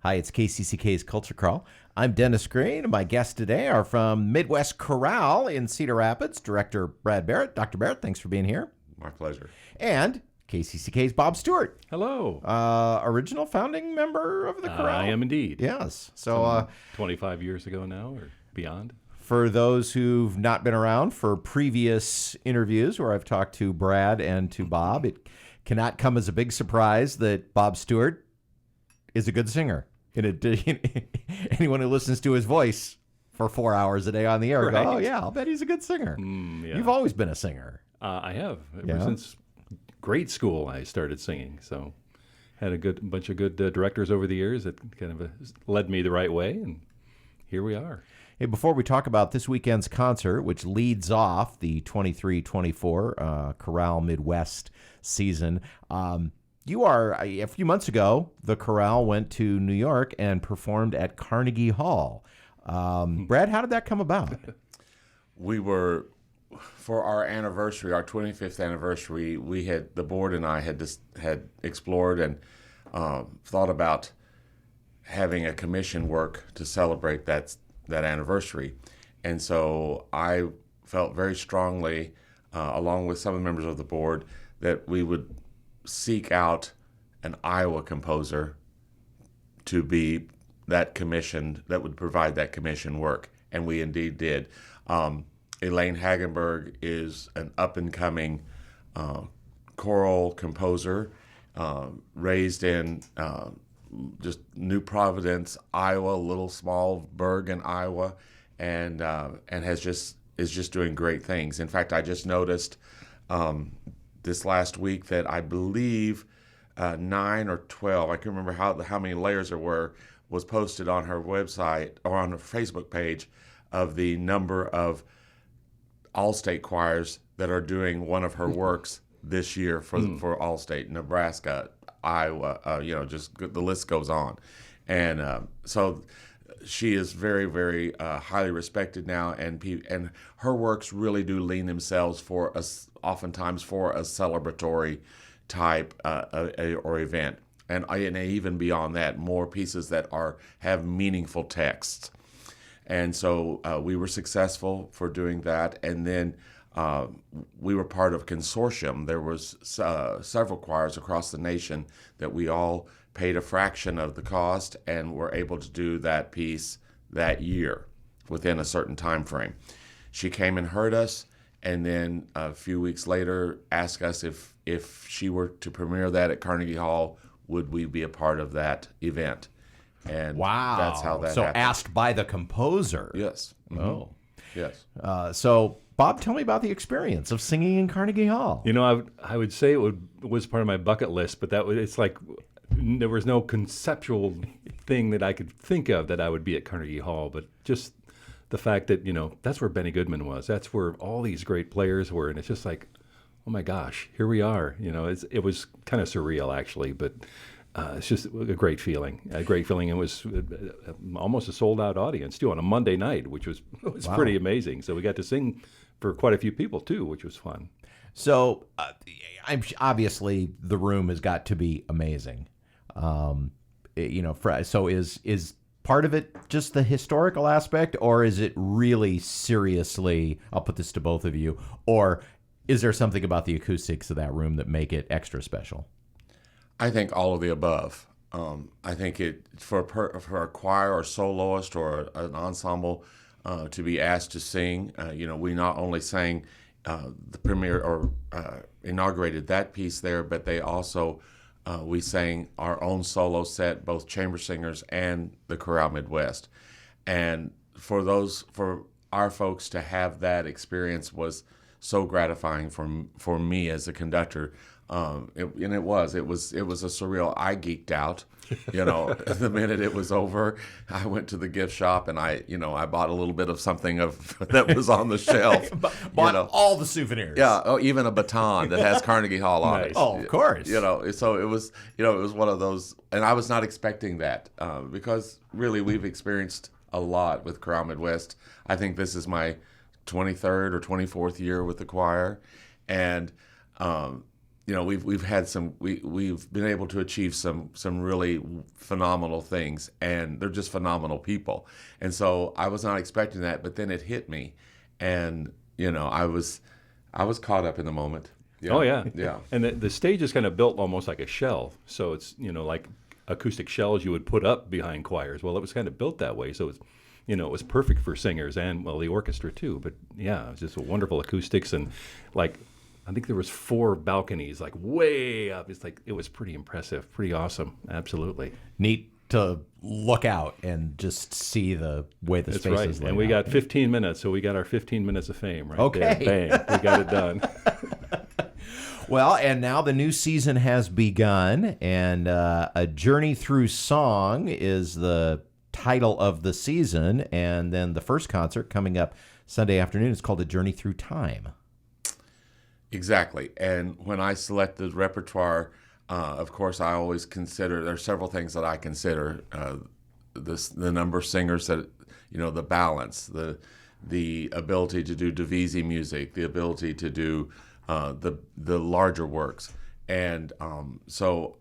Hi, it's KCCK's Culture Crawl. I'm Dennis Green, and my guests today are from Midwest Chorale in Cedar Rapids, Director Brad Barrett. Dr. Barrett, thanks for being here. My pleasure. And KCCK's Bob Stewart. Hello. Original founding member of the chorale. I am indeed. Yes. So, 25 years ago now or beyond. For those who've not been around for previous interviews where I've talked to Brad and to Bob, it cannot come as a big surprise that Bob Stewart is a good singer. Anyone who listens to his voice for 4 hours a day on the air Right. go, oh, yeah, I'll bet he's a good singer. Yeah. You've always been a singer. I have. Yeah. Ever since grade school, I started singing. So had a bunch of good directors over the years that kind of led me the right way, and here we are. Hey, before we talk about this weekend's concert, which leads off the 23-24 Chorale Midwest season, you are, a few months ago, the chorale went to New York and performed at Carnegie Hall. Brad, how did that come about? We were, for our anniversary, our 25th anniversary, the board and I had explored and thought about having a commission work to celebrate that anniversary. And so I felt very strongly, along with some of the members of the board, that we would seek out an Iowa composer to be that commission, that would provide that commission work. And we indeed did. Elaine Hagenberg is an up-and-coming choral composer, raised in just New Providence, Iowa, little small burg in Iowa, and is just doing great things. In fact, I just noticed this last week that I believe 9 or 12, I can't remember how many layers there were, was posted on her website or on her Facebook page of the number of all-state choirs that are doing one of her works this year for all-state, Nebraska, Iowa, just the list goes on. And so she is very, very highly respected now, and her works really do lean themselves oftentimes for a celebratory type or event, and even beyond that, more pieces that have meaningful texts. And so we were successful for doing that, and then we were part of a consortium. There was several choirs across the nation that we all paid a fraction of the cost and were able to do that piece that year within a certain time frame. She came and heard us, and then a few weeks later asked us if she were to premiere that at Carnegie Hall, would we be a part of that event? And Wow. That's how that so happened. Asked by the composer. Yes. Mm-hmm. Oh. Yes. So, Bob, tell me about the experience of singing in Carnegie Hall. You know, I would say it was part of my bucket list, but it's like there was no conceptual thing that I could think of that I would be at Carnegie Hall, but just the fact that, that's where Benny Goodman was. That's where all these great players were, and it's just like, oh my gosh, here we are. It was kind of surreal, actually, but it's just a great feeling. It was almost a sold-out audience, too, on a Monday night, which was Wow. pretty amazing. So we got to sing for quite a few people, too, which was fun. So, obviously, the room has got to be amazing. So is part of it just the historical aspect, or is it really seriously, I'll put this to both of you, or is there something about the acoustics of that room that make it extra special? I think all of the above. I think for a choir or soloist or an ensemble to be asked to sing, we not only sang the premiere or inaugurated that piece there, but they also we sang our own solo set, both chamber singers and the Chorale Midwest. And for our folks to have that experience was so gratifying for me as a conductor. It was a surreal. I geeked out, the minute it was over. I went to the gift shop and I bought a little bit of something that was on the shelf. Bought all the souvenirs. Yeah, even a baton that has Carnegie Hall on it. Oh, of course. So it was one of those, and I was not expecting that because really we've experienced a lot with Chorale Midwest. I think this is my 23rd or 24th year with the choir, and we've had we've been able to achieve some really phenomenal things, and they're just phenomenal people. And so I was not expecting that, but then it hit me, and I was caught up in the moment. Yeah. Oh yeah, yeah. And the stage is kind of built almost like a shell, so it's like acoustic shells you would put up behind choirs. Well, it was kind of built that way, so it's it was perfect for singers and the orchestra too. But yeah, it was just wonderful acoustics, and I think there was 4 balconies, way up. It was pretty impressive, pretty awesome. Absolutely. Neat to look out and just see the way the That's space right. is laid And we out. got 15 minutes, so we got our 15 minutes of fame right Okay. there. Bang, we got it done. Well, and now the new season has begun, and A Journey Through Song is the title of the season, and then the first concert coming up Sunday afternoon is called A Journey Through Time. Exactly. And when I select the repertoire, of course, I always consider, there are several things that I consider, the number of singers, that the balance, the ability to do divisi music, the ability to do the larger works. And so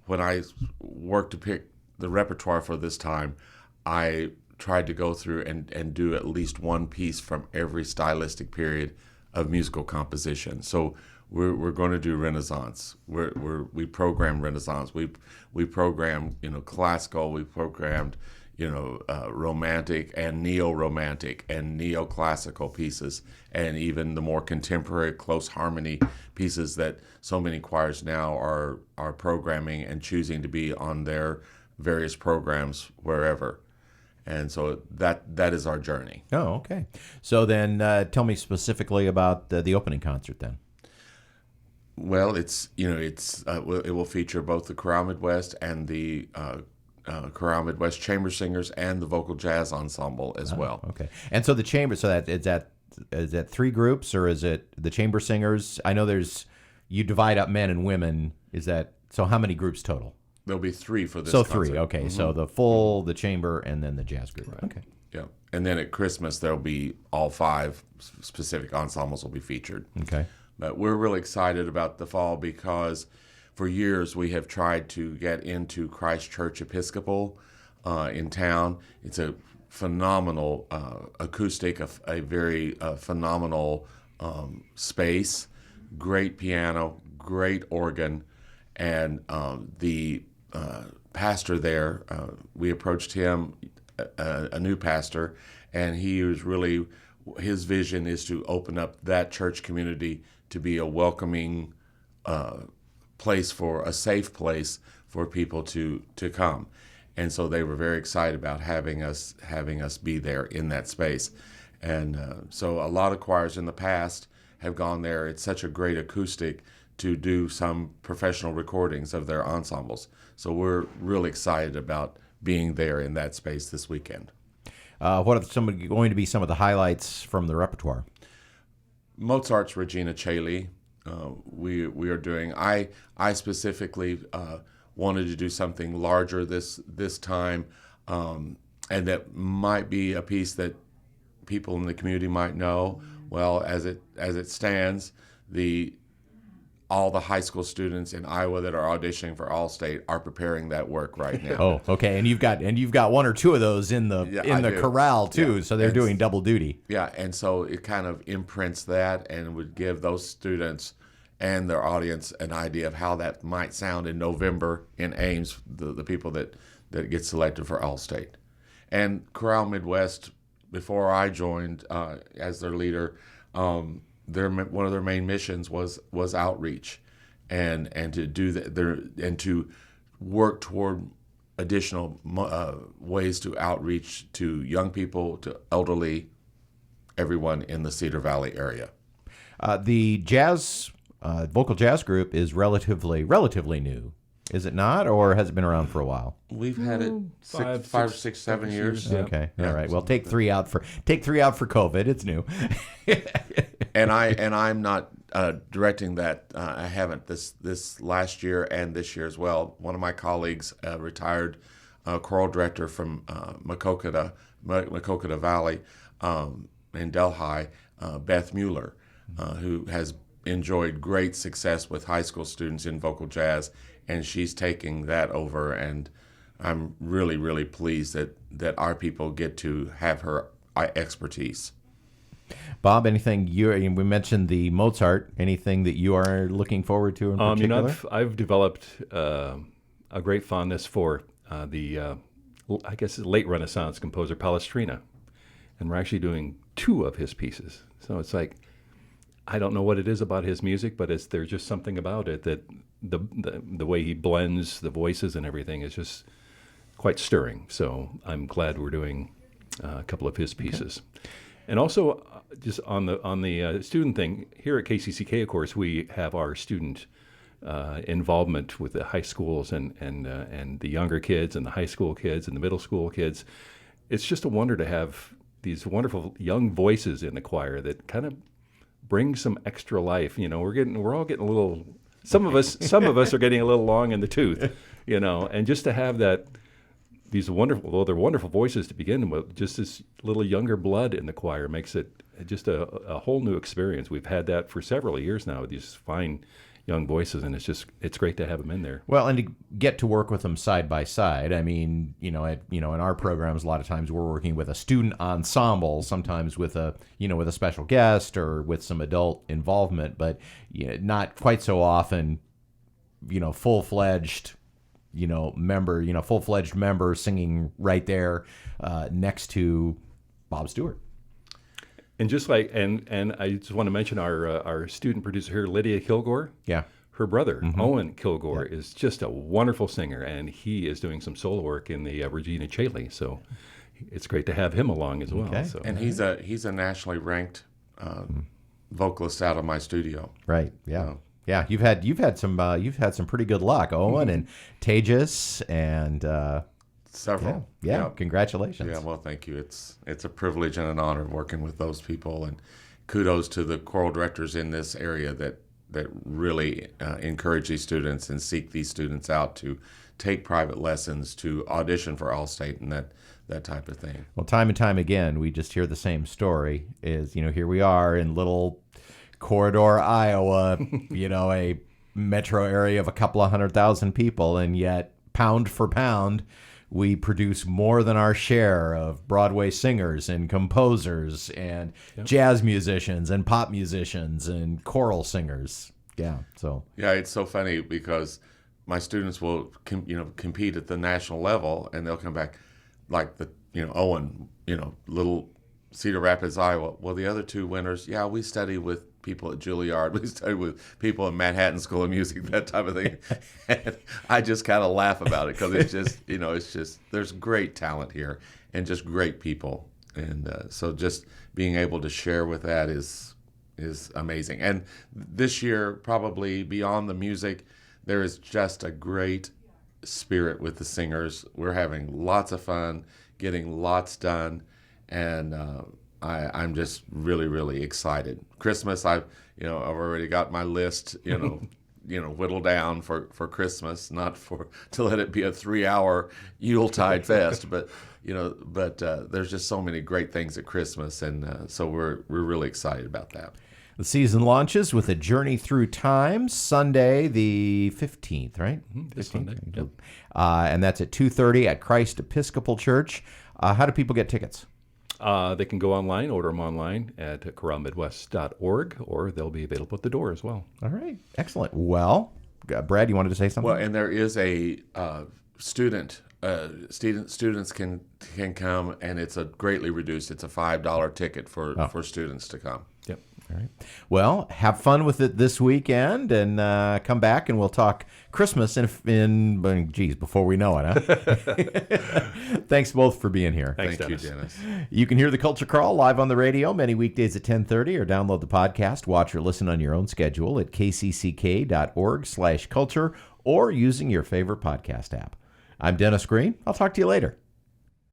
when I worked to pick the repertoire for this time, I tried to go through and do at least one piece from every stylistic period of musical composition. So we're going to do Renaissance. We program Renaissance. We program classical. We programmed romantic and neo-romantic and neoclassical pieces, and even the more contemporary close harmony pieces that so many choirs now are programming and choosing to be on their various programs wherever. And so that is our journey. Oh, okay. So then tell me specifically about the opening concert then. Well, it will feature both the Chorale Midwest and the Chorale Midwest Chamber Singers and the Vocal Jazz Ensemble as well. Okay. And so the chamber, so is that 3 groups, or is it the chamber singers? I know you divide up men and women. So how many groups total? There'll be 3 for this So concert. 3, okay. Mm-hmm. So the full, the chamber, and then the jazz group. Right. Okay. Yeah. And then at Christmas, there'll be all 5 specific ensembles will be featured. Okay. But we're really excited about the fall because for years we have tried to get into Christ Church Episcopal in town. It's a phenomenal acoustic, a very phenomenal space, great piano, great organ, and the pastor there, we approached him, a new pastor, and his vision is to open up that church community to be a welcoming place, a safe place for people to come. And so they were very excited about having us be there in that space. And so a lot of choirs in the past have gone there. It's such a great acoustic to do some professional recordings of their ensembles. So we're really excited about being there in that space this weekend. What are going to be some of the highlights from the repertoire? Mozart's Regina Coeli. We are doing. I specifically wanted to do something larger this time, and that might be a piece that people in the community might know. Well, as it stands, all the high school students in Iowa that are auditioning for All-State are preparing that work right now. Oh, okay. And you've got 1 or 2 of those in the chorale too, so they're doing double duty. Yeah, and so it kind of imprints that and would give those students and their audience an idea of how that might sound in November in Ames, the people that get selected for All-State. And Chorale Midwest, before I joined as their leader, one of their main missions was outreach, and to do that and to work toward additional ways to outreach to young people, to elderly, everyone in the Cedar Valley area. The jazz vocal jazz group is relatively new, is it not, or has it been around for a while? We've had it 5, 6, 7 years. Yeah. Okay, all right. Well, take 3 out for COVID. It's new. And I'm not directing that. I haven't this last year and this year as well. One of my colleagues, retired choral director from Maquoketa Valley in Delhi, Beth Mueller, who has enjoyed great success with high school students in vocal jazz, and she's taking that over. And I'm really, really pleased that our people get to have her expertise. Bob, anything we mentioned the Mozart, anything that you are looking forward to in particular? I've developed a great fondness for the I guess late Renaissance composer Palestrina, and we're actually doing 2 of his pieces. So it's like, I don't know what it is about his music, but there's just something about it that the way he blends the voices and everything is just quite stirring. So I'm glad we're doing a couple of his pieces. Okay. And also, just on the student thing, here at KCCK, of course, we have our student involvement with the high schools and the younger kids and the high school kids and the middle school kids. It's just a wonder to have these wonderful young voices in the choir that kind of bring some extra life. You know, we're all getting a little. Some of us are getting a little long in the tooth, you know, and just to have these they're wonderful voices to begin with, just this little younger blood in the choir makes it just a whole new experience. We've had that for several years now with these fine young voices, and it's great to have them in there. Well, and to get to work with them side by side. I mean, in our programs, a lot of times we're working with a student ensemble, sometimes with a special guest or with some adult involvement, but not quite so often, full-fledged member singing right there next to Bob Stewart. And just like, and I just want to mention our student producer here, Lydia Kilgore. Yeah. Her brother, Owen Kilgore, is just a wonderful singer, and he is doing some solo work in the Regina Caeli. So it's great to have him along as well. Okay. So. And he's a nationally ranked vocalist out of my studio. Right. Yeah. Yeah. You've had some pretty good luck, Owen and Tejas and. Several. Yeah. Congratulations. Yeah, well, thank you. It's a privilege and an honor working with those people, and kudos to the choral directors in this area that really encourage these students and seek these students out to take private lessons, to audition for Allstate and that type of thing. Well, time and time again, we just hear the same story. Here we are in little Corridor, Iowa, a metro area of a couple of 100,000 people, and yet pound for pound, we produce more than our share of Broadway singers and composers and jazz musicians and pop musicians and choral singers. Yeah. So. Yeah, it's so funny because my students will compete at the national level, and they'll come back like Owen, little Cedar Rapids, Iowa. Well, the other 2 winners, we study with people at Juilliard. We study with people in Manhattan School of Music, that type of thing. And I just kind of laugh about it because it's just there's great talent here and just great people. And so just being able to share with that is amazing. And this year, probably beyond the music, there is just a great spirit with the singers. We're having lots of fun, getting lots done, and I'm just really, really excited. Christmas, I've already got my list, whittled down for Christmas, not to let it be a 3-hour Yuletide fest, but there's just so many great things at Christmas, and so we're really excited about that. The season launches with a journey through time, Sunday the 15th, right? This Sunday. Yep. And that's at 2:30 at Christ Episcopal Church. How do people get tickets? They can go online, order them online at choralemidwest.org, or they'll be available at the door as well. All right. Excellent. Well, Brad, you wanted to say something? Well, and there is a students can come, and it's a greatly reduced. It's a $5 ticket for students to come. Yep. All right. Well, have fun with it this weekend, and come back, and we'll talk Christmas before we know it, huh? Thanks both for being here. Thanks, Thank Dennis. you, Dennis. You can hear the Culture Crawl live on the radio many weekdays at 10:30, or download the podcast, watch or listen on your own schedule at kcck.org/culture, or using your favorite podcast app. I'm Dennis Green. I'll talk to you later.